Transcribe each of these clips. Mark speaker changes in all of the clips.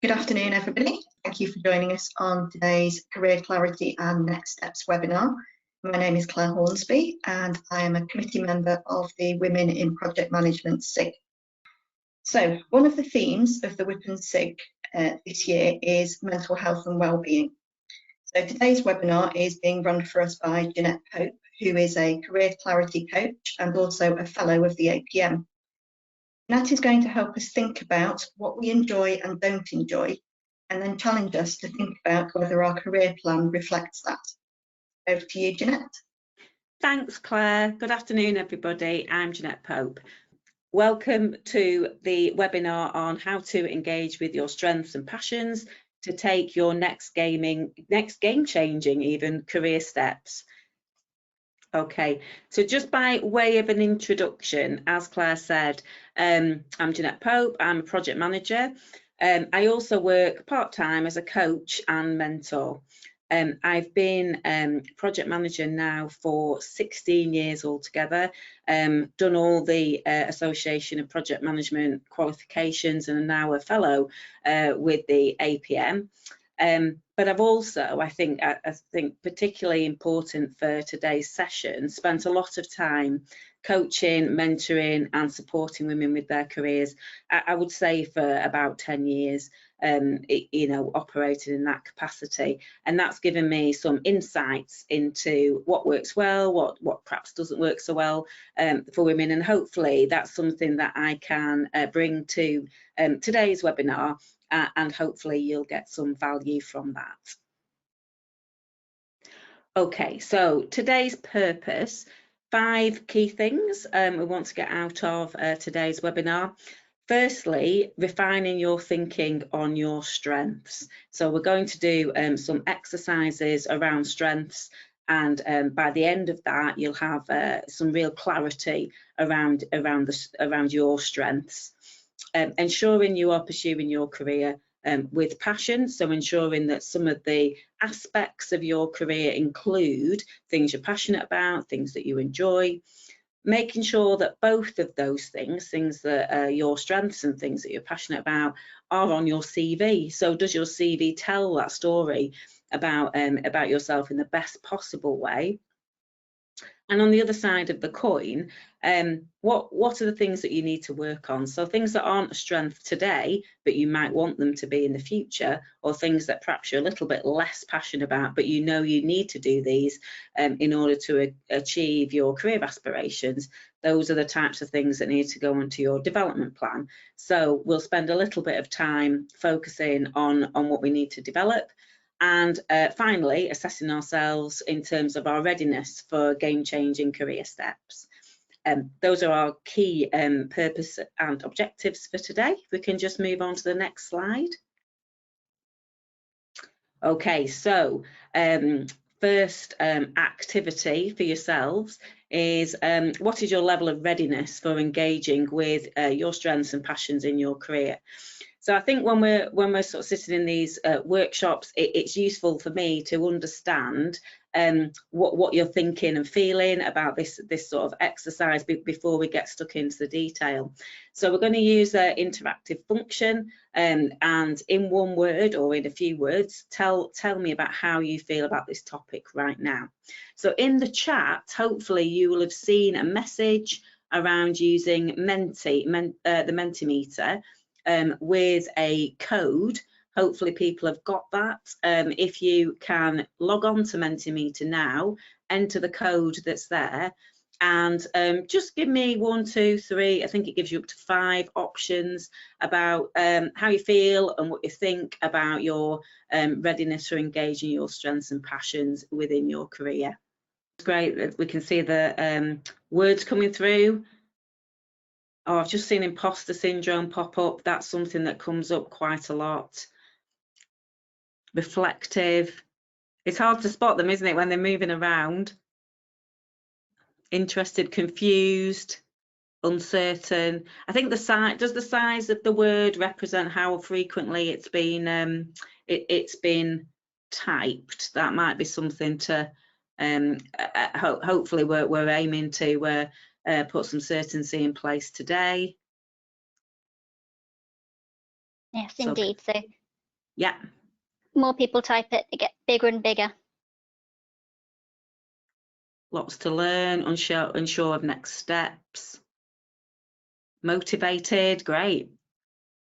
Speaker 1: Good afternoon, everybody. Thank you for joining us on today's Career Clarity and Next Steps webinar. My name is Claire Hornsby and I am a committee member of the Women in Project Management SIG. So one of the themes of the WIP SIG this year is mental health and wellbeing. So today's webinar is being run for us by Jeanette Pope, who is a career clarity coach and also a fellow of the APM. Jeanette is going to help us think about what we enjoy and don't enjoy, and then challenge us to think about whether our career plan reflects that. Over to you, Jeanette.
Speaker 2: Thanks, Claire. Good afternoon, everybody. I'm Jeanette Pope. Welcome to the webinar on how to engage with your strengths and passions to take your next game-changing even career steps. Okay, so just by way of an introduction, as Claire said, I'm Jeanette Pope, I'm a project manager. I also work part-time as a coach and mentor. I've been project manager now for 16 years altogether, done all the Association of Project Management qualifications and am now a fellow with the APM. But I've also, I think particularly important for today's session, spent a lot of time coaching, mentoring and supporting women with their careers. I would say for about 10 years, operated in that capacity. And that's given me some insights into what works well, what perhaps doesn't work so well for women. And hopefully that's something that I can bring to today's webinar. And hopefully you'll get some value from that. Okay, so today's purpose, 5 key things we want to get out of today's webinar. Firstly, refining your thinking on your strengths. So we're going to do some exercises around strengths, and by the end of that you'll have some real clarity around your strengths. Ensuring you are pursuing your career with passion, so ensuring that some of the aspects of your career include things you're passionate about, things that you enjoy, making sure that both of those things that are your strengths and things that you're passionate about, are on your CV. So does your CV tell that story about yourself in the best possible way? And on the other side of the coin, what are the things that you need to work on? So things that aren't a strength today, but you might want them to be in the future, or things that perhaps you're a little bit less passionate about, but you know you need to do these in order to achieve your career aspirations. Those are the types of things that need to go onto your development plan. So we'll spend a little bit of time focusing on what we need to develop. And finally, assessing ourselves in terms of our readiness for game-changing career steps. Those are our key purpose and objectives for today. We can just move on to the next slide. Okay, so first activity for yourselves is what is your level of readiness for engaging with your strengths and passions in your career? So I think when we're sort of sitting in these workshops, it's useful for me to understand what you're thinking and feeling about this sort of exercise before we get stuck into the detail. So we're going to use an interactive function, and in one word or in a few words, tell me about how you feel about this topic right now. So in the chat, hopefully you will have seen a message around using the Mentimeter. With a code. Hopefully people have got that. If you can log on to Mentimeter now, enter the code that's there, and just give me 1, 2, 3, I think it gives you up to 5 options about how you feel and what you think about your readiness for engaging your strengths and passions within your career. It's great that we can see the words coming through. Oh, I've just seen imposter syndrome pop up. That's something that comes up quite a lot. Reflective. It's hard to spot them, isn't it, when they're moving around? Interested, confused, uncertain. I think does the size of the word represent how frequently it's been typed? That might be something to hopefully we're aiming to put some certainty in place today.
Speaker 3: Yes, indeed. So
Speaker 2: Yeah.
Speaker 3: More people type it, they get bigger and bigger.
Speaker 2: Lots to learn, unsure of next steps. Motivated, great.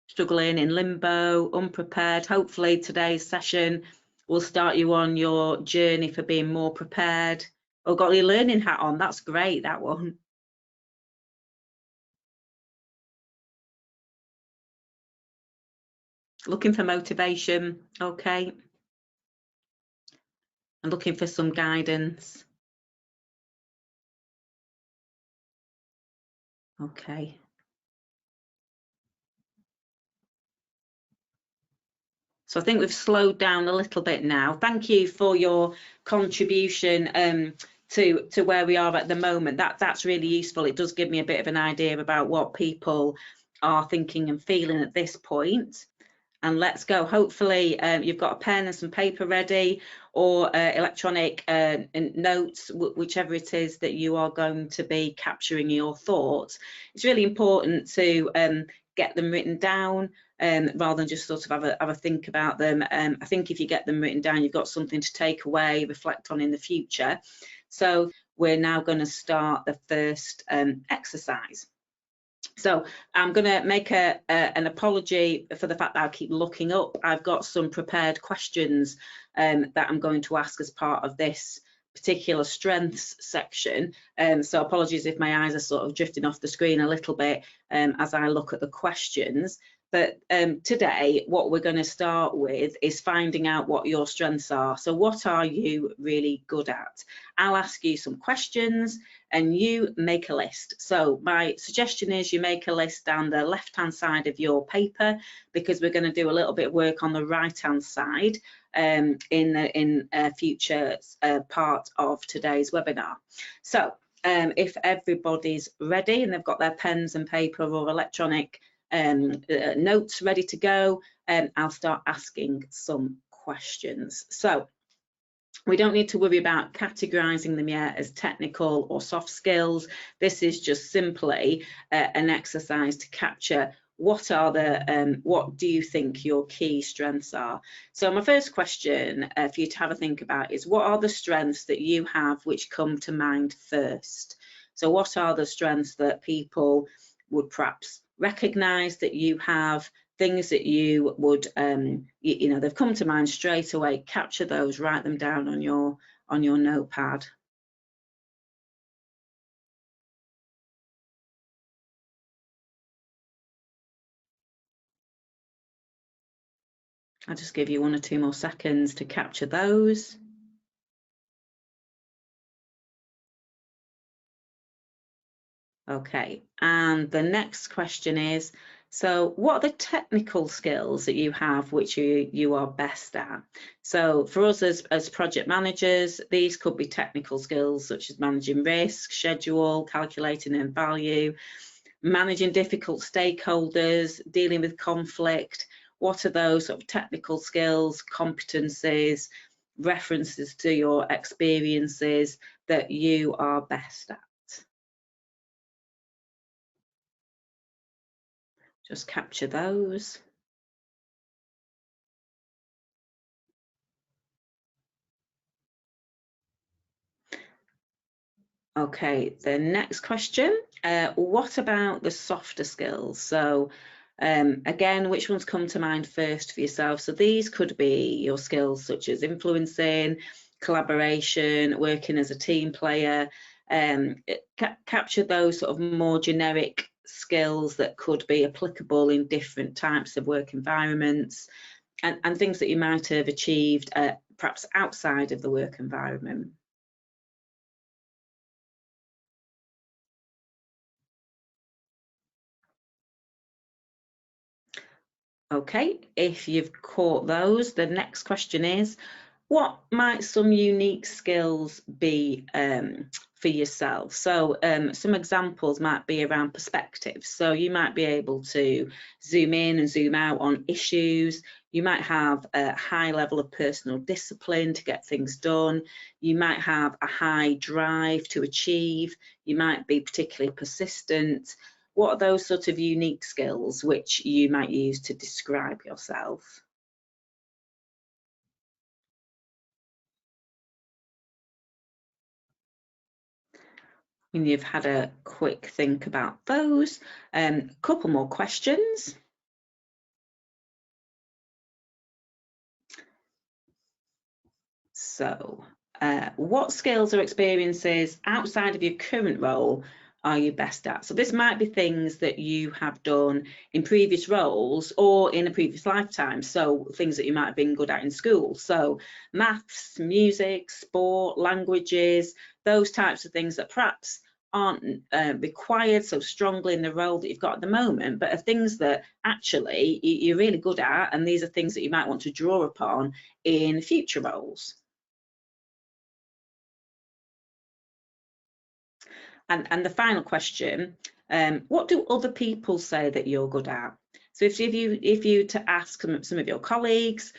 Speaker 2: Struggling, in limbo, unprepared. Hopefully today's session will start you on your journey for being more prepared. Oh, got your learning hat on, that's great, that one. Looking for motivation, okay. And looking for some guidance. Okay. So I think we've slowed down a little bit now. Thank you for your contribution to where we are at the moment. That's really useful. It does give me a bit of an idea about what people are thinking and feeling at this point. And let's go. Hopefully you've got a pen and some paper ready, or electronic notes, whichever it is that you are going to be capturing your thoughts. It's really important to get them written down rather than just sort of have a think about them. I think if you get them written down, you've got something to take away, reflect on in the future. So we're now going to start the first exercise. So I'm going to make an apology for the fact that I keep looking up. I've got some prepared questions that I'm going to ask as part of this particular strengths section. So apologies if my eyes are sort of drifting off the screen a little bit as I look at the questions. But today, what we're going to start with is finding out what your strengths are. So what are you really good at? I'll ask you some questions and you make a list. So my suggestion is you make a list down the left-hand side of your paper, because we're going to do a little bit of work on the right-hand side in a future part of today's webinar. So if everybody's ready and they've got their pens and paper or electronic notes ready to go, I'll start asking some questions. So we don't need to worry about categorizing them yet as technical or soft skills. This is just simply an exercise to capture what are the what do you think your key strengths are. So my first question for you to have a think about is, what are the strengths that you have which come to mind first? So what are the strengths that people would perhaps recognize that you have, things that you would you know, they've come to mind straight away? Capture those, write them down on your notepad. I'll just give you 1 or 2 more seconds to capture those. Okay, and the next question is, so what are the technical skills that you have which you are best at? So for us as project managers, these could be technical skills such as managing risk, schedule, calculating end value, managing difficult stakeholders, dealing with conflict. What are those sort of technical skills, competencies, references to your experiences that you are best at? Just capture those. Okay, the next question, what about the softer skills? So again, which ones come to mind first for yourself? So these could be your skills such as influencing, collaboration, working as a team player. Capture those sort of more generic skills that could be applicable in different types of work environments, and things that you might have achieved perhaps outside of the work environment. Okay, if you've caught those, the next question is, what might some unique skills be for yourself? So some examples might be around perspective. So you might be able to zoom in and zoom out on issues. You might have a high level of personal discipline to get things done. You might have a high drive to achieve. You might be particularly persistent. What are those sort of unique skills which you might use to describe yourself? and you've had a quick think about those. A couple more questions. So, what skills or experiences outside of your current role are you best at? So this might be things that you have done in previous roles or in a previous lifetime. So things that you might have been good at in school. So maths, music, sport, languages, those types of things that perhaps aren't required so strongly in the role that you've got at the moment, but are things that actually you're really good at, and these are things that you might want to draw upon in future roles. And the final question, what do other people say that you're good at? So if you to ask some of your colleagues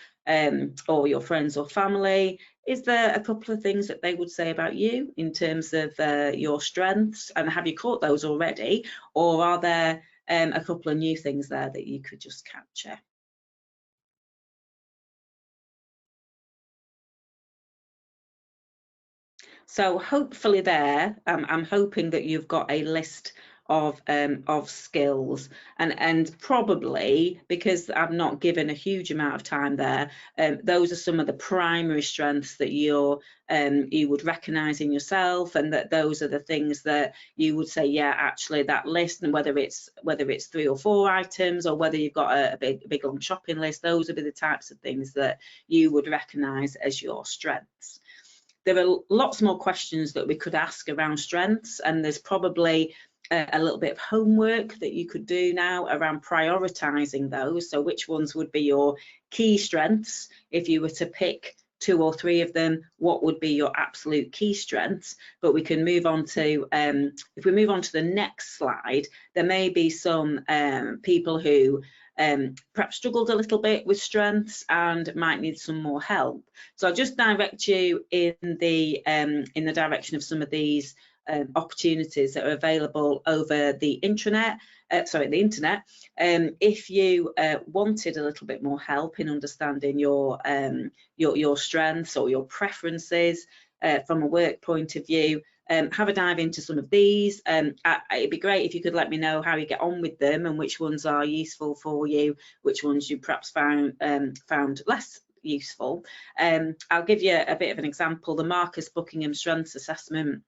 Speaker 2: or your friends or family, is there a couple of things that they would say about you in terms of your strengths, and have you caught those already, or are there a couple of new things there that you could just capture? So hopefully there, I'm hoping that you've got a list of skills, and probably, because I've not given a huge amount of time there, those are some of the primary strengths that you would recognise in yourself, and that those are the things that you would say, yeah, actually that list, and whether it's 3 or 4 items, or whether you've got a big long shopping list, those would be the types of things that you would recognise as your strengths. There are lots more questions that we could ask around strengths, and there's probably a little bit of homework that you could do now around prioritising those. So which ones would be your key strengths? If you were to pick 2 or 3 of them, what would be your absolute key strengths? But we can move on to, if we move on to the next slide, there may be some people who perhaps struggled a little bit with strengths and might need some more help. So I'll just direct you in the direction of some of these opportunities that are available over the intranet. The internet. If you wanted a little bit more help in understanding your strengths or your preferences from a work point of view, have a dive into some of these. It'd be great if you could let me know how you get on with them and which ones are useful for you, which ones you perhaps found less useful. I'll give you a bit of an example. The Marcus Buckingham Strengths Assessment,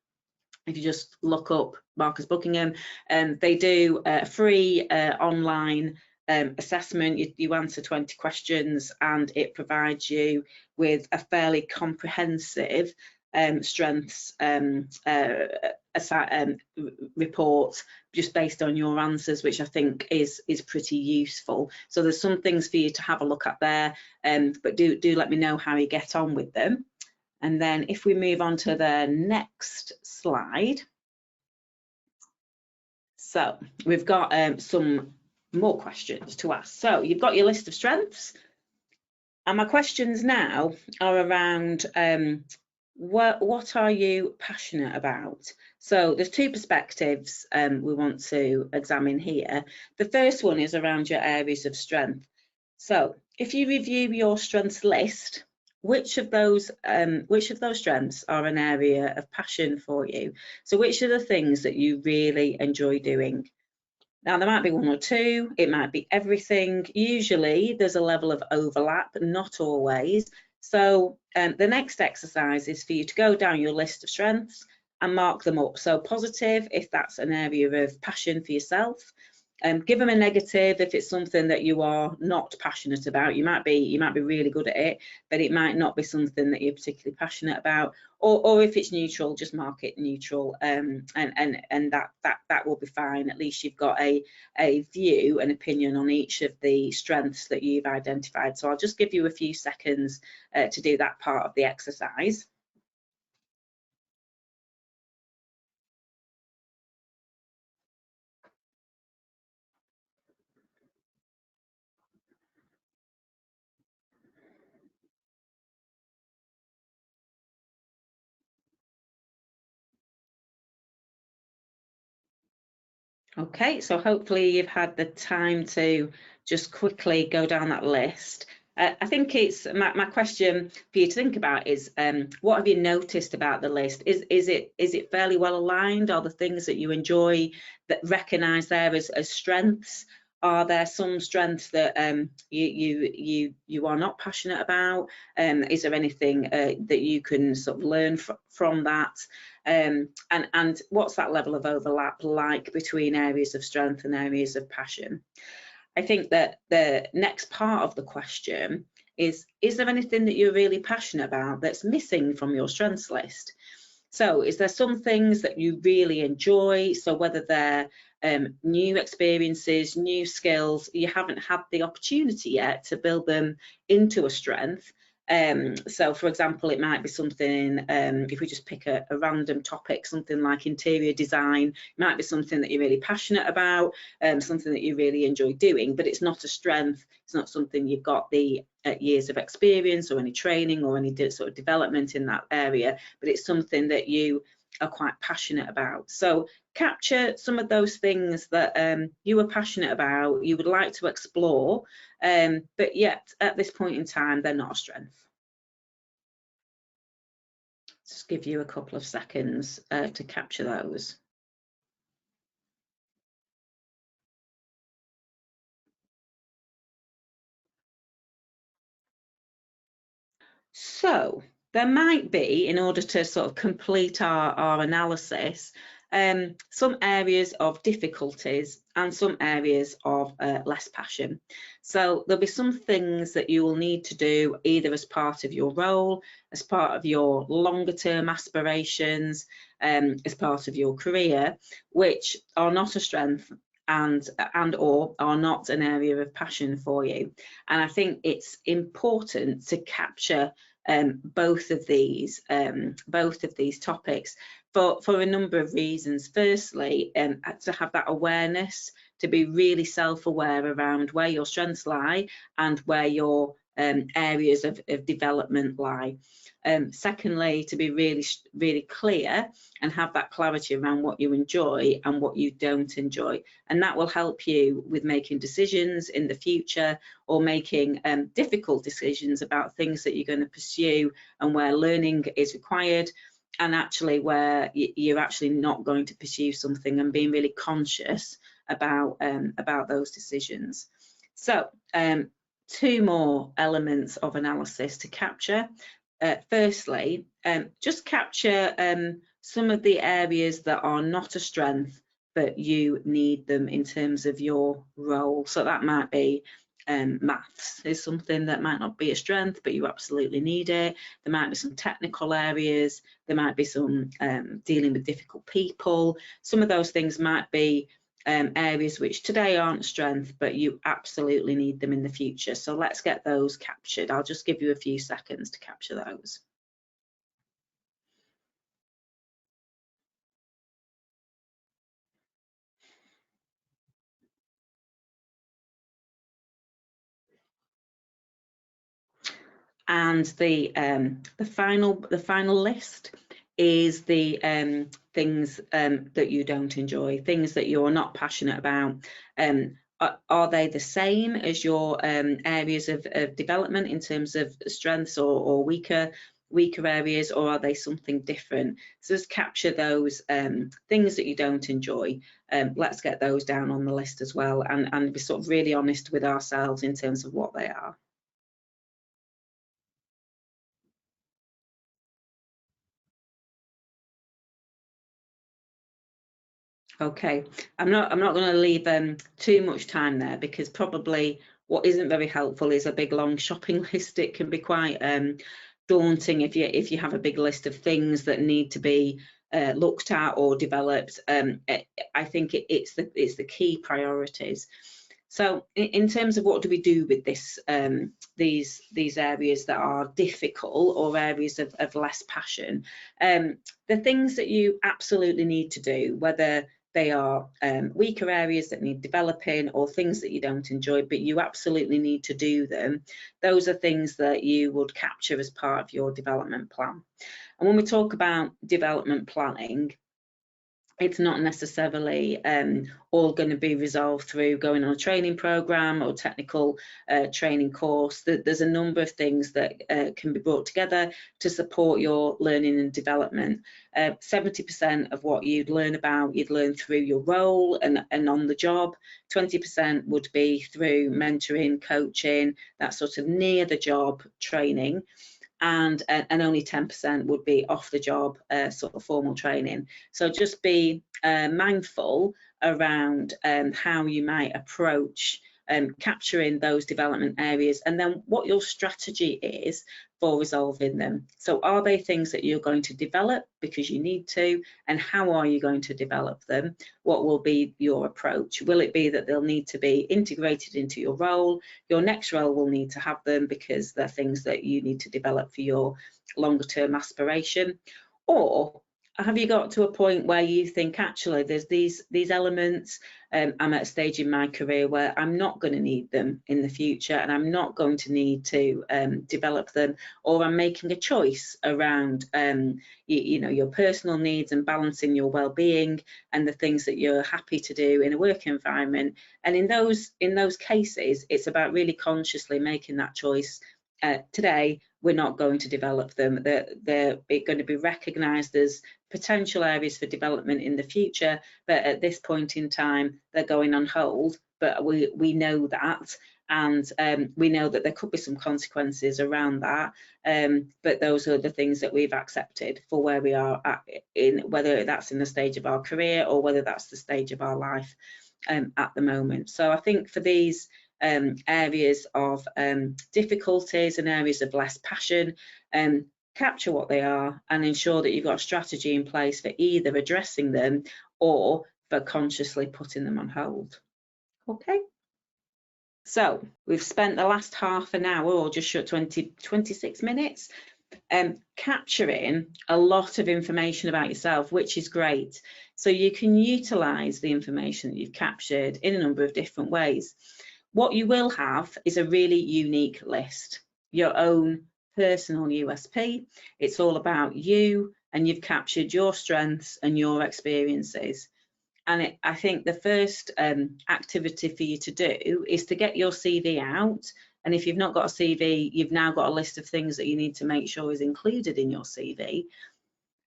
Speaker 2: if you just look up Marcus Buckingham, they do a free online assessment. You answer 20 questions, and it provides you with a fairly comprehensive strengths report just based on your answers, which I think is pretty useful. So there's some things for you to have a look at there, but do let me know how you get on with them. And then if we move on to the next slide. So we've got some more questions to ask. So you've got your list of strengths, and my questions now are around what are you passionate about? So there's 2 perspectives we want to examine here. The first one is around your areas of strength. So if you review your strengths list, which of those strengths are an area of passion for you? So which are the things that you really enjoy doing? Now, there might be 1 or 2, it might be everything. Usually there's a level of overlap, not always. So the next exercise is for you to go down your list of strengths and mark them up. So positive if that's an area of passion for yourself. Give them a negative if it's something that you are not passionate about. You might be really good at it, but it might not be something that you're particularly passionate about. Or if it's neutral, just mark it neutral, and that will be fine. At least you've got a view, an opinion on each of the strengths that you've identified. So I'll just give you a few seconds to do that part of the exercise. Okay, so hopefully you've had the time to just quickly go down that list. I think it's my question for you to think about is what have you noticed about the list? Is it fairly well aligned? Are the things that you enjoy that recognise there as strengths? Are there some strengths that you are not passionate about? Is there anything that you can sort of learn from that? And what's that level of overlap like between areas of strength and areas of passion? I think that the next part of the question is there anything that you're really passionate about that's missing from your strengths list? So is there some things that you really enjoy? So whether they're new experiences, new skills, you haven't had the opportunity yet to build them into a strength. So for example, it might be something, if we just pick a random topic, something like interior design, it might be something that you're really passionate about, something that you really enjoy doing, but it's not a strength, it's not something you've got the years of experience or any training or any sort of development in that area, but it's something that you are quite passionate about. So capture some of those things that you are passionate about, you would like to explore, but yet at this point in time they're not a strength. Just give you a couple of seconds to capture those. So there might be, in order to sort of complete our analysis, some areas of difficulties and some areas of less passion. So there'll be some things that you will need to do either as part of your role, as part of your longer term aspirations, as part of your career, which are not a strength and or are not an area of passion for you. And I think it's important to capture both of these topics for a number of reasons. Firstly, to have that awareness, to be really self-aware around where your strengths lie and where your areas of development lie. Secondly, to be really clear and have that clarity around what you enjoy and what you don't enjoy, and that will help you with making decisions in the future or making difficult decisions about things that you're going to pursue and where learning is required, and actually where you're actually not going to pursue something, and being really conscious about those decisions. So two more elements of analysis to capture. Firstly, just capture some of the areas that are not a strength but you need them in terms of your role. So that might be maths is something that might not be a strength but you absolutely need it. There might be some technical areas, there might be some dealing with difficult people. Some of those things might be areas which today aren't a strength but you absolutely need them in the future. So let's get those captured. I'll just give you a few seconds to capture those. And the final list is the things that you don't enjoy, things that you're not passionate about. Are they the same as your areas of development in terms of strengths or weaker areas, or are they something different? So just capture those things that you don't enjoy. Let's get those down on the list as well, and be sort of really honest with ourselves in terms of what they are. Okay, I'm not going to leave too much time there, because probably what isn't very helpful is a big long shopping list. It can be quite daunting if you have a big list of things that need to be looked at or developed. I think it's the key priorities. So in terms of what do we do with this, these areas that are difficult or areas of less passion, the things that you absolutely need to do, whether they are weaker areas that need developing or things that you don't enjoy but you absolutely need to do them, those are things that you would capture as part of your development plan. And when we talk about development planning, it's not necessarily all going to be resolved through going on a training program or technical training course. There's a number of things that can be brought together to support your learning and development. 70% of what you'd learn through your role and on the job. 20% would be through mentoring, coaching, that sort of near the job training. And only 10% would be off the job sort of formal training. So just be mindful around how you might approach capturing those development areas, and then what your strategy is for resolving them. So are they things that you're going to develop because you need to, and how are you going to develop them? What will be your approach? Will it be that they'll need to be integrated into your role? Your next role will need to have them because they're things that you need to develop for your longer term aspiration? Or have you got to a point where you think, actually, there's these elements, I'm at a stage in my career where I'm not going to need them in the future, and I'm not going to need to develop them, or I'm making a choice around you know, your personal needs and balancing your well-being and the things that you're happy to do in a work environment. And in those cases, it's about really consciously making that choice. Today, we're not going to develop them. They're going to be recognised as potential areas for development in the future, but at this point in time, they're going on hold. But we know that, and we know that there could be some consequences around that. But those are the things that we've accepted for where we are at, in whether that's in the stage of our career or whether that's the stage of our life at the moment. So I think for these areas of difficulties and areas of less passion, capture what they are and ensure that you've got a strategy in place for either addressing them or for consciously putting them on hold. Okay, so we've spent the last half an hour, or just short 26 minutes, capturing a lot of information about yourself, which is great. So you can utilise the information that you've captured in a number of different ways. What you will have is a really unique list, your own personal USP. It's all about you, and you've captured your strengths and your experiences. And I think the first activity for you to do is to get your CV out. And if you've not got a CV, you've now got a list of things that you need to make sure is included in your CV.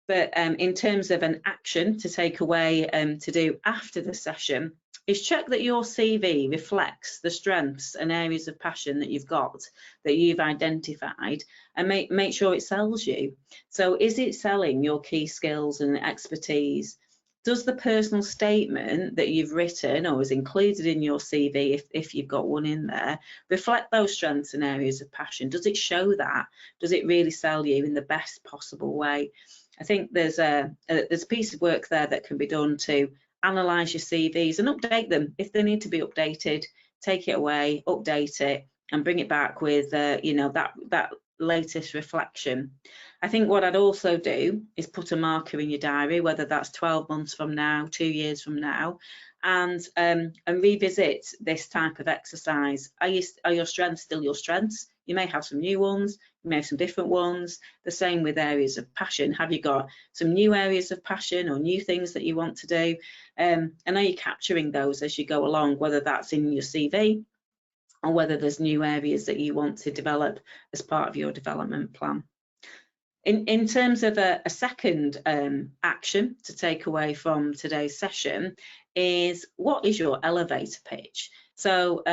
Speaker 2: But in terms of an action to take away to do after the session, is check that your CV reflects the strengths and areas of passion that you've got, that you've identified, and make sure it sells you. So is it selling your key skills and expertise? Does the personal statement that you've written or is included in your CV, if you've got one in there, reflect those strengths and areas of passion? Does it show that? Does it really sell you in the best possible way? I think there's a piece of work there that can be done to analyse your CVs and update them. If they need to be updated, take it away, update it, and bring it back with you know, that latest reflection. I think what I'd also do is put a marker in your diary, whether that's 12 months from now, 2 years from now, and revisit this type of exercise. Are your strengths still your strengths? You may have some new ones, you may have some different ones. The same with areas of passion. Have you got some new areas of passion or new things that you want to do? And are you capturing those as you go along, whether that's in your CV or whether there's new areas that you want to develop as part of your development plan? In terms of a second action to take away from today's session is, what is your elevator pitch? So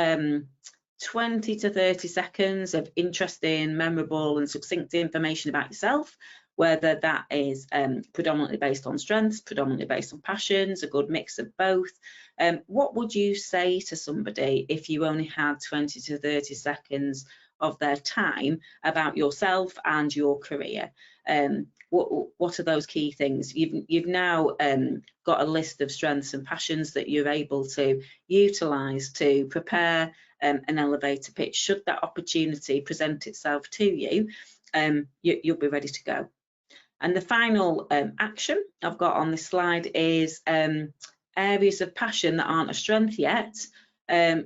Speaker 2: 20 to 30 seconds of interesting, memorable and succinct information about yourself, whether that is predominantly based on strengths, predominantly based on passions, a good mix of both. What would you say to somebody if you only had 20 to 30 seconds of their time about yourself and your career? What are those key things? You've now got a list of strengths and passions that you're able to utilise to prepare an elevator pitch. Should that opportunity present itself to you, you'll be ready to go. And the final action I've got on this slide is areas of passion that aren't a strength yet,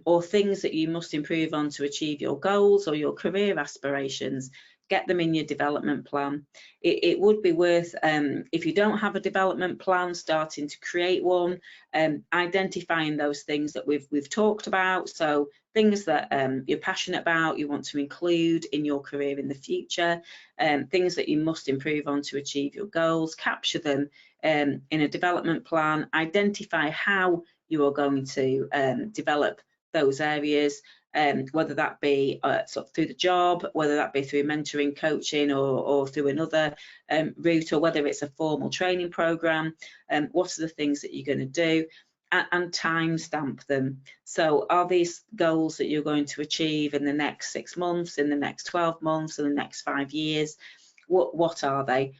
Speaker 2: or things that you must improve on to achieve your goals or your career aspirations. get them in your development plan. It would be worth, if you don't have a development plan, starting to create one, identifying those things that we've talked about. So things that you're passionate about, you want to include in your career in the future, things that you must improve on to achieve your goals, capture them in a development plan, identify how you are going to develop those areas, whether that be sort of through the job, whether that be through mentoring, coaching, or through another route, or whether it's a formal training program. What are the things that you're going to do, and timestamp them. So are these goals that you're going to achieve in the next 6 months, in the next 12 months, in the next 5 years? What are they?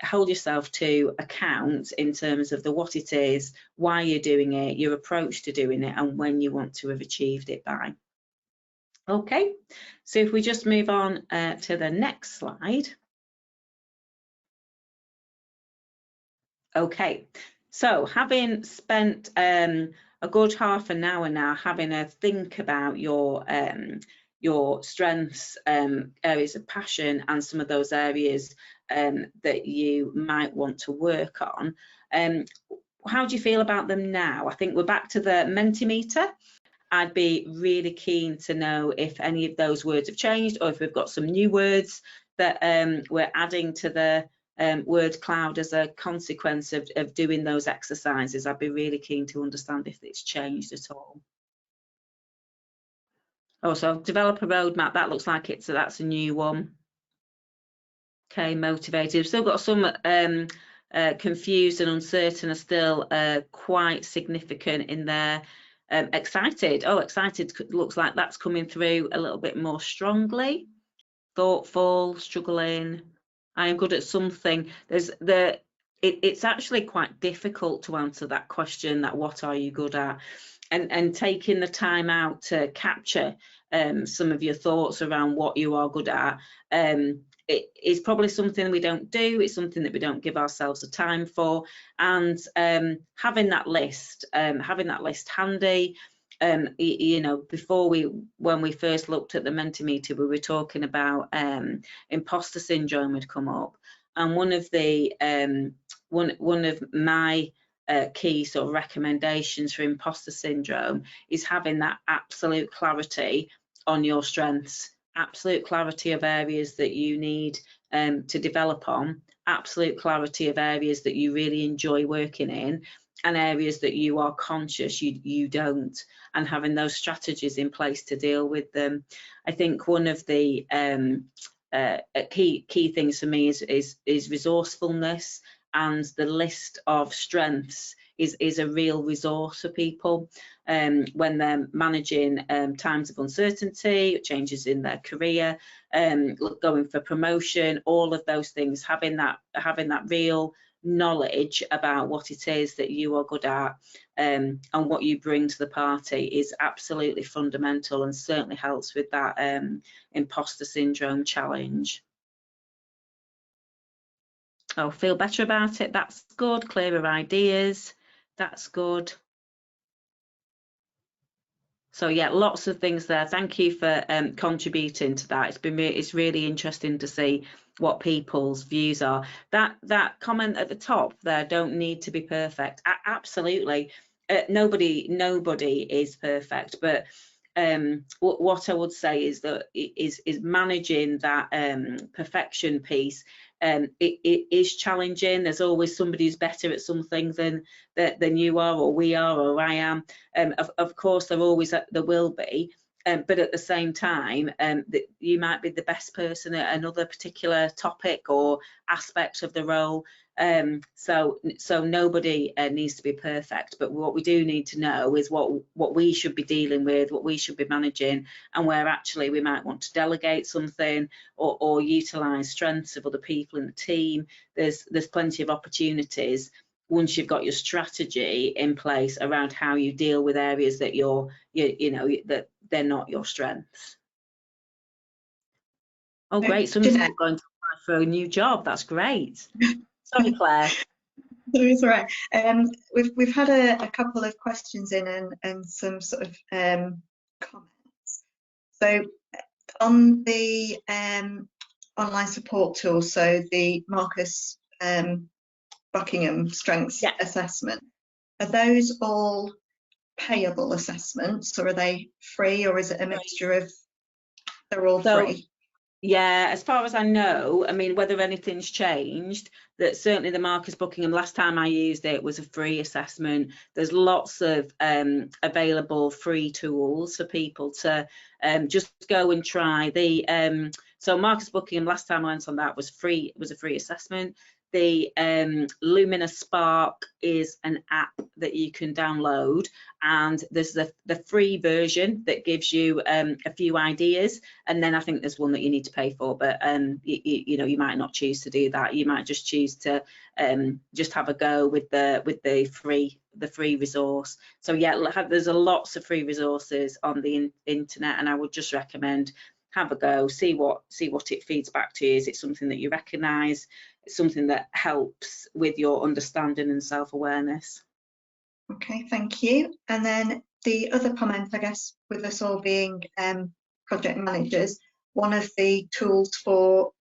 Speaker 2: Hold yourself to account in terms of the what it is, why you're doing it, your approach to doing it, and when you want to have achieved it by. Okay, so if we just move on to the next slide. Okay, so having spent a good half an hour now having a think about your strengths, areas of passion, and some of those areas that you might want to work on, how do you feel about them now? I think we're back to the Mentimeter. I'd be really keen to know if any of those words have changed, or if we've got some new words that we're adding to the word cloud as a consequence of doing those exercises. I'd be really keen to understand if it's changed at all. Oh, so develop a roadmap. That looks like that's a new one. Okay, motivated. We've still got some confused and uncertain are still quite significant in there. Excited. Oh, excited looks like that's coming through a little bit more strongly. Thoughtful, struggling. I am good at something. It's actually quite difficult to answer that question, that what are you good at, and taking the time out to capture some of your thoughts around what you are good at. It is probably something we don't do. It's something that we don't give ourselves the time for. And having that list handy. You know, when we first looked at the Mentimeter, we were talking about imposter syndrome had come up, and one of my key sort of recommendations for imposter syndrome is having that absolute clarity on your strengths, absolute clarity of areas that you need to develop on, absolute clarity of areas that you really enjoy working in, and areas that you are conscious you don't, and having those strategies in place to deal with them. I think one of the key things for me is resourcefulness, and the list of strengths is a real resource for people when they're managing times of uncertainty, changes in their career, going for promotion, all of those things. Having that real knowledge about what it is that you are good at and what you bring to the party is absolutely fundamental, and certainly helps with that imposter syndrome challenge. Oh, feel better about it. That's good. Clearer ideas. That's good. So yeah, lots of things there. Thank you for contributing to that. It's really interesting to see what people's views are. That comment at the top there, don't need to be perfect. Absolutely, nobody is perfect. But what I would say is that is managing that perfection piece. It is challenging. There's always somebody who's better at something than you are, or we are, or I am. Of course, there will be, but at the same time, you might be the best person at another particular topic or aspect of the role. So nobody needs to be perfect, but what we do need to know is what we should be dealing with, what we should be managing, and where actually we might want to delegate something or utilise strengths of other people in the team. There's plenty of opportunities once you've got your strategy in place around how you deal with areas that that they're not your strengths. Oh, great! Some people are going to apply for a new job. That's great. Sorry, Claire.
Speaker 1: No, it's all right. We've had a couple of questions in and some sort of comments. So On the online support tool, so the Marcus Buckingham Strengths
Speaker 2: Yeah.
Speaker 1: Assessment, are those all payable assessments, or are they free, or is it a mixture of they're all
Speaker 2: So,
Speaker 1: free?
Speaker 2: yeah, as far as I know, I mean, whether anything's changed, that certainly the Marcus Buckingham, last time I used it, was a free assessment. There's lots of available free tools for people to just go and try. So Marcus Buckingham, last time I went on that, was free. It was a free assessment. The Lumina Spark is an app that you can download, and there's the free version that gives you a few ideas, and then I think there's one that you need to pay for, but you know, you might not choose to do that. You might just choose to just have a go with the free resource. So yeah, there's lots of free resources on the internet, and I would just recommend have a go, see what it feeds back to you. Is it something that you recognise? It's something that helps with your understanding and self-awareness.
Speaker 1: Okay, thank you. And then the other comment, I guess, with us all being project managers, one of the tools for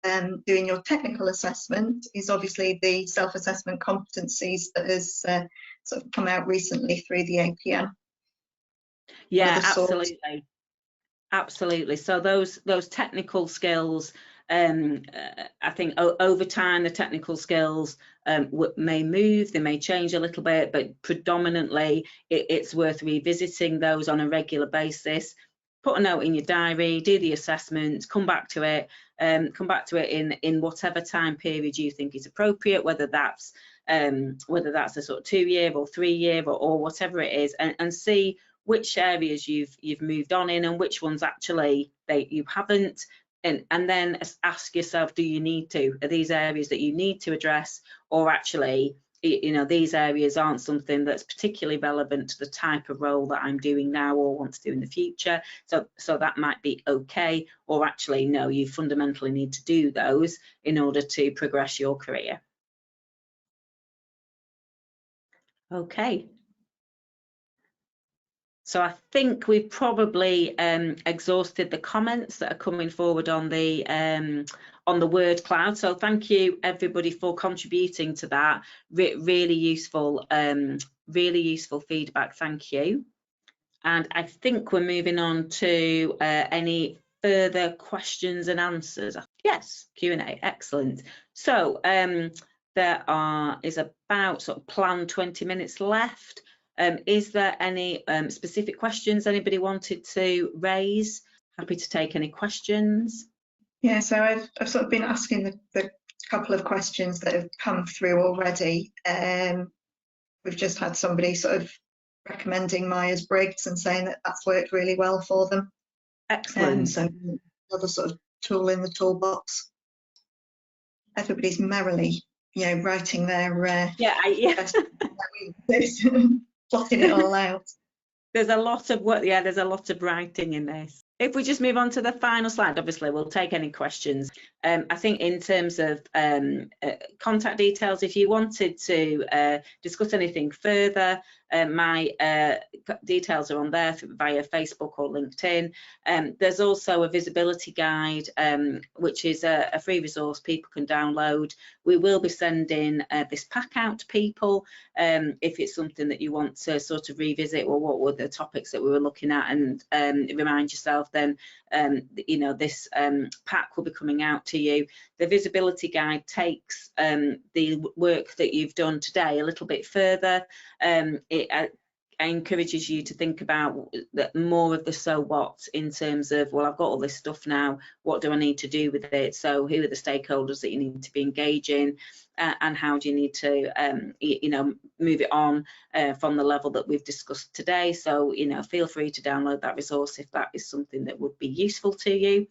Speaker 1: doing your technical assessment is obviously the self-assessment competencies that has sort of come out recently through the APM.
Speaker 2: Yeah, absolutely. Absolutely. So those technical skills, I think over time the technical skills may move, they may change a little bit, but predominantly it's worth revisiting those on a regular basis. Put a note in your diary, do the assessments, come back to it in whatever time period you think is appropriate, whether that's a sort of 2-year or 3-year or whatever it is, and see which areas you've moved on in and which ones actually you haven't, and then ask yourself, do you need to? Are these areas that you need to address, or actually, you know, these areas aren't something that's particularly relevant to the type of role that I'm doing now or want to do in the future, so that might be okay, or actually no, you fundamentally need to do those in order to progress your career. Okay. So I think we've probably exhausted the comments that are coming forward on the word cloud. So thank you everybody for contributing to that. Really useful feedback. Thank you. And I think we're moving on to any further questions and answers. Yes, Q&A. Excellent. So there is about sort of planned 20 minutes left. Is there any specific questions anybody wanted to raise? Happy to take any questions.
Speaker 1: Yeah, so I've sort of been asking the couple of questions that have come through already. We've just had somebody sort of recommending Myers-Briggs and saying that that's worked really well for them.
Speaker 2: Excellent.
Speaker 1: So another sort of tool in the toolbox. Everybody's merrily, you know, writing their plotting it all out.
Speaker 2: There's a lot of work. Yeah, there's a lot of writing in this. If we just move on to the final slide, obviously we'll take any questions. I think in terms of contact details, if you wanted to discuss anything further, my details are on there via Facebook or LinkedIn. There's also a visibility guide, which is a free resource people can download. We will be sending this pack out to people if it's something that you want to sort of revisit, or what were the topics that we were looking at, and remind yourself, then you know, this pack will be coming out to you. The visibility guide takes the work that you've done today a little bit further. It encourages you to think about more of the so what, in terms of, well, I've got all this stuff now, what do I need to do with it? So who are the stakeholders that you need to be engaging, and how do you need to you know, move it on from the level that we've discussed today? So, you know, feel free to download that resource if that is something that would be useful to you.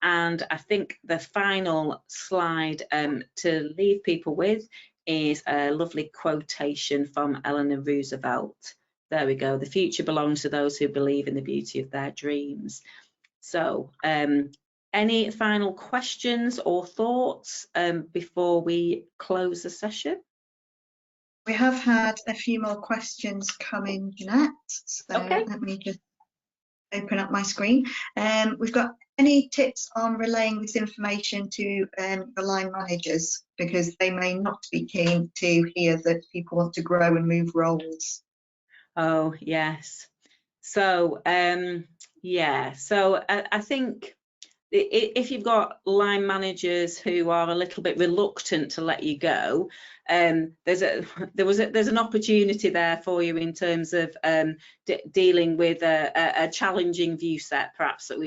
Speaker 2: And I think the final slide to leave people with is a lovely quotation from Eleanor Roosevelt. There we go. The future belongs to those who believe in the beauty of their dreams. So any final questions or thoughts before we close the session?
Speaker 1: We have had a few more questions come in, Jeanette. So
Speaker 2: okay.
Speaker 1: let me just open up my screen. We've got any tips on relaying this information to the line managers, because they may not be keen to hear that people want to grow and move roles.
Speaker 2: Oh, yes. So, yeah, so I think if you've got line managers who are a little bit reluctant to let you go, there's an opportunity there for you in terms of dealing with a challenging view set, perhaps, that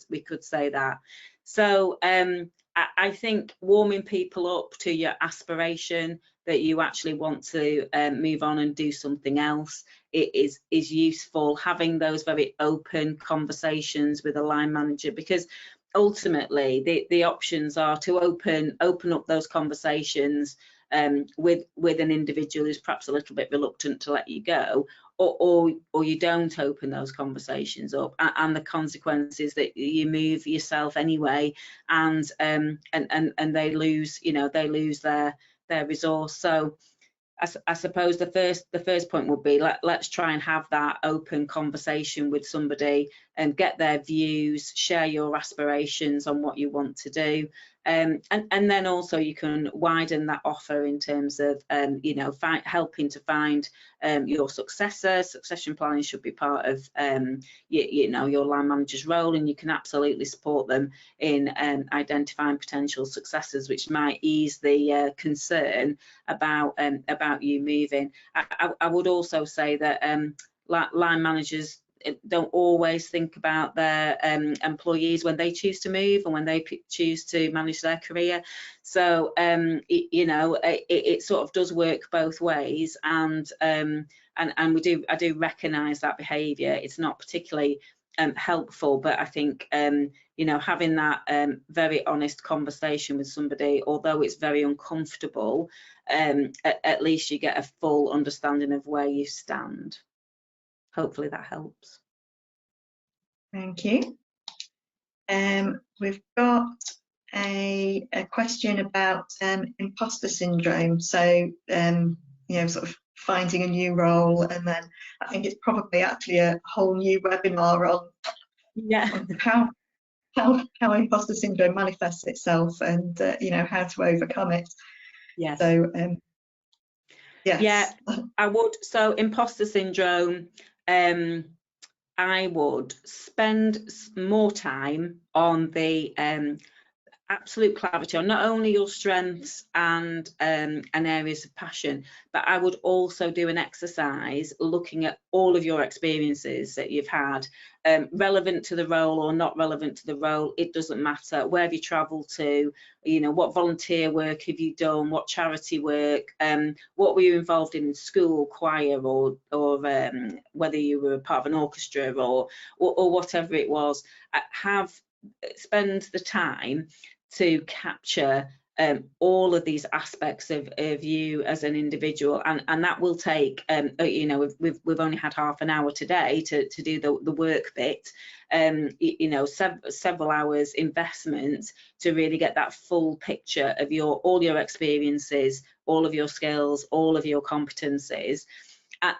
Speaker 2: we could say that. So I think warming people up to your aspiration that you actually want to move on and do something else, it is useful. Having those very open conversations with a line manager, because ultimately the options are to open up those conversations with an individual who's perhaps a little bit reluctant to let you go, or you don't open those conversations up, and the consequences that you move yourself anyway, and they lose, they lose their resource. So I suppose the first point would be, let's try and have that open conversation with somebody and get their views, share your aspirations on what you want to do, and then also you can widen that offer in terms of helping to find your successor. Succession planning should be part of your line manager's role, and you can absolutely support them in identifying potential successors, which might ease the concern about you moving. I would also say that line managers don't always think about their employees when they choose to move and when they choose to manage their career. So it sort of does work both ways, and I do recognise that behaviour. It's not particularly helpful, but I think having that very honest conversation with somebody, although it's very uncomfortable, at least you get a full understanding of where you stand. Hopefully that helps.
Speaker 1: Thank you. We've got a question about imposter syndrome. So, sort of finding a new role, and then I think it's probably actually a whole new webinar on how imposter syndrome manifests itself, and how to overcome it.
Speaker 2: Yes.
Speaker 1: So, yes.
Speaker 2: Yeah, I would. So imposter syndrome, I would spend more time on the absolute clarity on not only your strengths and areas of passion, but I would also do an exercise looking at all of your experiences that you've had, relevant to the role or not relevant to the role. It doesn't matter. Where have you travelled to? What volunteer work have you done? What charity work? What were you involved in school, choir, or whether you were part of an orchestra or whatever it was. Spend the time to capture all of these aspects of you as an individual, and that will take we've only had half an hour today to do the work bit, several hours investment to really get that full picture of all your experiences, all of your skills, all of your competencies.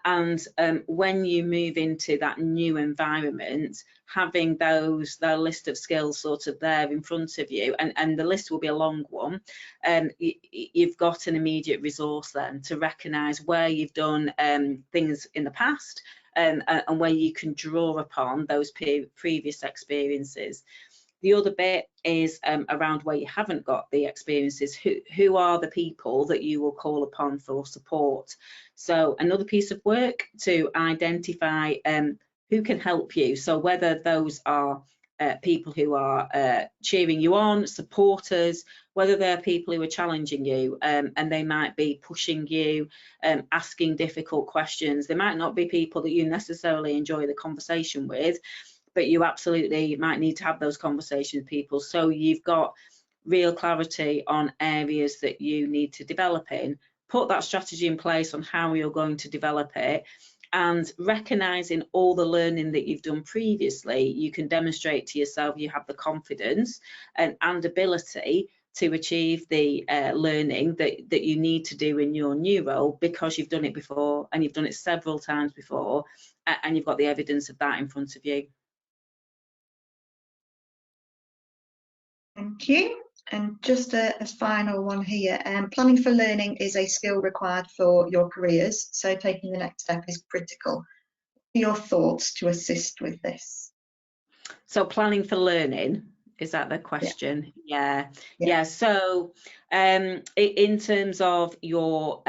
Speaker 2: And when you move into that new environment, having that list of skills sort of there in front of you, and the list will be a long one, you've got an immediate resource then to recognise where you've done things in the past, and where you can draw upon those previous experiences. The other bit is around where you haven't got the experiences. Who are the people that you will call upon for support? So another piece of work to identify who can help you. So whether those are people who are cheering you on, supporters, whether they're people who are challenging you, and they might be pushing you, asking difficult questions. They might not be people that you necessarily enjoy the conversation with, but you absolutely might need to have those conversations with people, so you've got real clarity on areas that you need to develop in. Put that strategy in place on how you're going to develop it, and recognising all the learning that you've done previously, you can demonstrate to yourself you have the confidence and ability to achieve the learning that you need to do in your new role, because you've done it before and you've done it several times before, and you've got the evidence of that in front of you.
Speaker 1: Thank you. And just a final one here. Planning for learning is a skill required for your careers, so taking the next step is critical. What are your thoughts to assist with this?
Speaker 2: So planning for learning, is that the question? Yeah. So in terms of your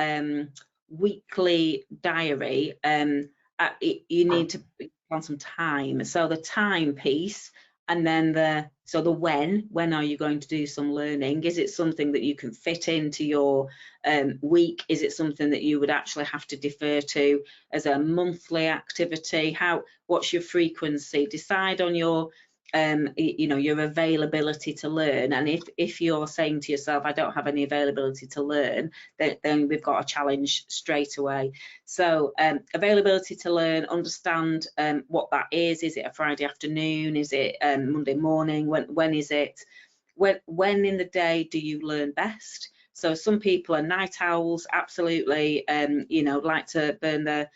Speaker 2: weekly diary, you need to plan some time. So the time piece, and then the when are you going to do some learning? Is it something that you can fit into your week? Is it something that you would actually have to defer to as a monthly activity? What's your frequency? Decide on your your availability to learn. And if you're saying to yourself, I don't have any availability to learn, then we've got a challenge straight away. So availability to learn, understand what that is. Is it a Friday afternoon? Is it Monday morning? When is it? When in the day do you learn best? So some people are night owls, absolutely, like to burn the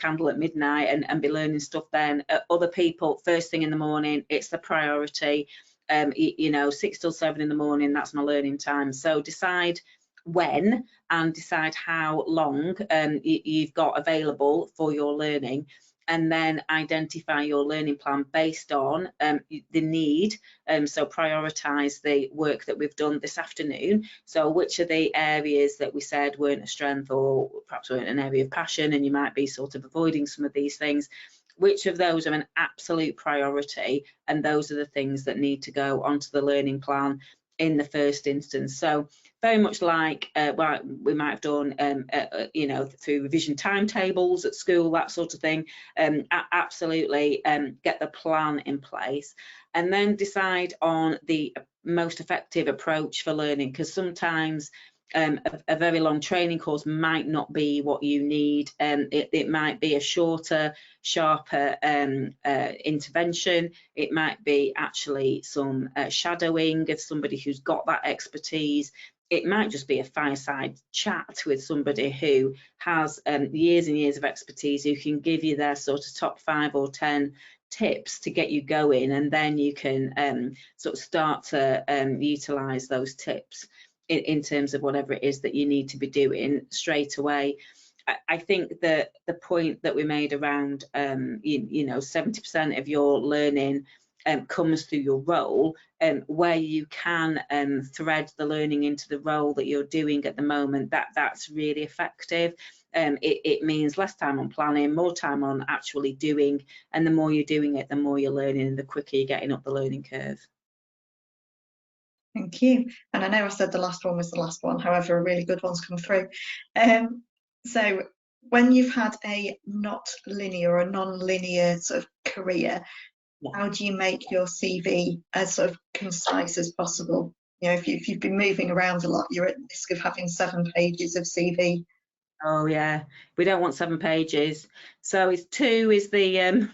Speaker 2: candle at midnight and be learning stuff then. Other people, first thing in the morning, it's the priority. 6 till 7 in the morning, that's my learning time. So decide when and decide how long you've got available for your learning, and then identify your learning plan based on the need. So prioritise the work that we've done this afternoon. So which are the areas that we said weren't a strength, or perhaps weren't an area of passion, and you might be sort of avoiding some of these things. Which of those are an absolute priority, and those are the things that need to go onto the learning plan in the first instance. So very much like what we might have done through revision timetables at school, that sort of thing. Absolutely get the plan in place, and then decide on the most effective approach for learning, because sometimes a very long training course might not be what you need. It might be a shorter, sharper intervention. It might be actually some shadowing of somebody who's got that expertise. It might just be a fireside chat with somebody who has years and years of expertise, who can give you their sort of top 5 or 10 tips to get you going, and then you can sort of start to utilise those tips in terms of whatever it is that you need to be doing straight away. I think that the point that we made around 70% of your learning comes through your role, where you can thread the learning into the role that you're doing at the moment, that's really effective. It means less time on planning, more time on actually doing, and the more you're doing it, the more you're learning, and the quicker you're getting up the learning curve.
Speaker 1: Thank you. And I know I said the last one was the last one, however, a really good one's come through. So when you've had a not linear or a non-linear sort of career, how do you make your CV as sort of concise as possible? If you've been moving around a lot, you're at risk of having 7 pages of CV.
Speaker 2: Oh yeah, we don't want 7 pages. So it's 2 is the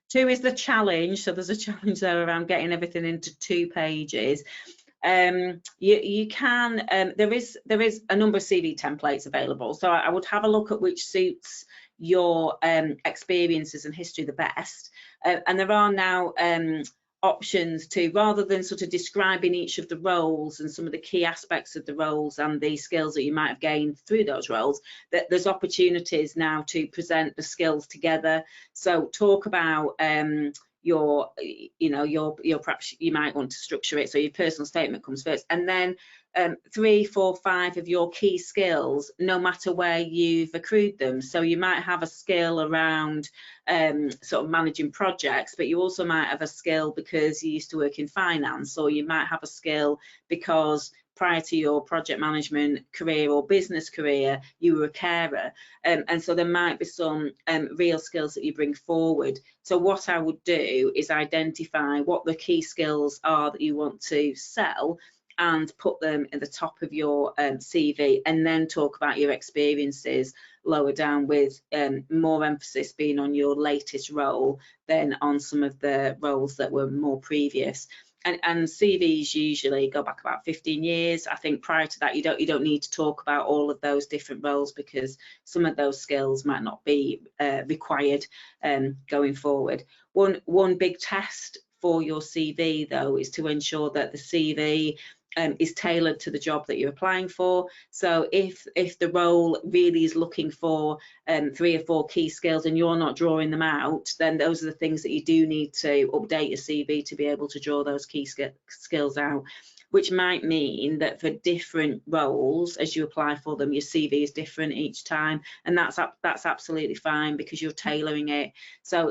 Speaker 2: 2 is the challenge. So there's a challenge there around getting everything into 2 pages. You can, there is a number of CV templates available, so I would have a look at which suits your experiences and history the best, and there are now options to, rather than sort of describing each of the roles and some of the key aspects of the roles and the skills that you might have gained through those roles, that there's opportunities now to present the skills together. So talk about your perhaps you might want to structure it so your personal statement comes first, and then 3, 4, 5 of your key skills, no matter where you've accrued them. So you might have a skill around sort of managing projects, but you also might have a skill because you used to work in finance, or you might have a skill because prior to your project management career or business career, you were a carer. And so there might be some real skills that you bring forward. So what I would do is identify what the key skills are that you want to sell, and put them at the top of your CV, and then talk about your experiences lower down, with more emphasis being on your latest role than on some of the roles that were more previous. And CVs usually go back about 15 years. I think prior to that, you don't need to talk about all of those different roles, because some of those skills might not be required going forward. One big test for your CV, though, is to ensure that the CV is tailored to the job that you're applying for. So if the role really is looking for 3 or 4 key skills and you're not drawing them out, then those are the things that you do need to update your CV to be able to draw those key skills out, which might mean that for different roles, as you apply for them, your CV is different each time, and that's absolutely fine because you're tailoring it. So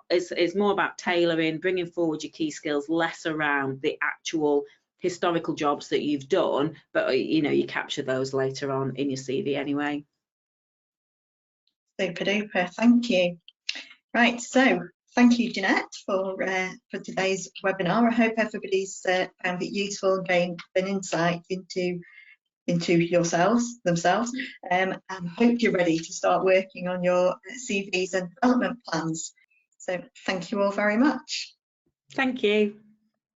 Speaker 2: it's more about tailoring, bringing forward your key skills, less around the actual historical jobs that you've done, but you capture those later on in your CV anyway.
Speaker 1: Super duper, thank you. Right, so thank you, Jeanette, for today's webinar. I hope everybody's found it useful and gained an insight into themselves, and hope you're ready to start working on your CVs and development plans. So thank you all very much.
Speaker 2: Thank you.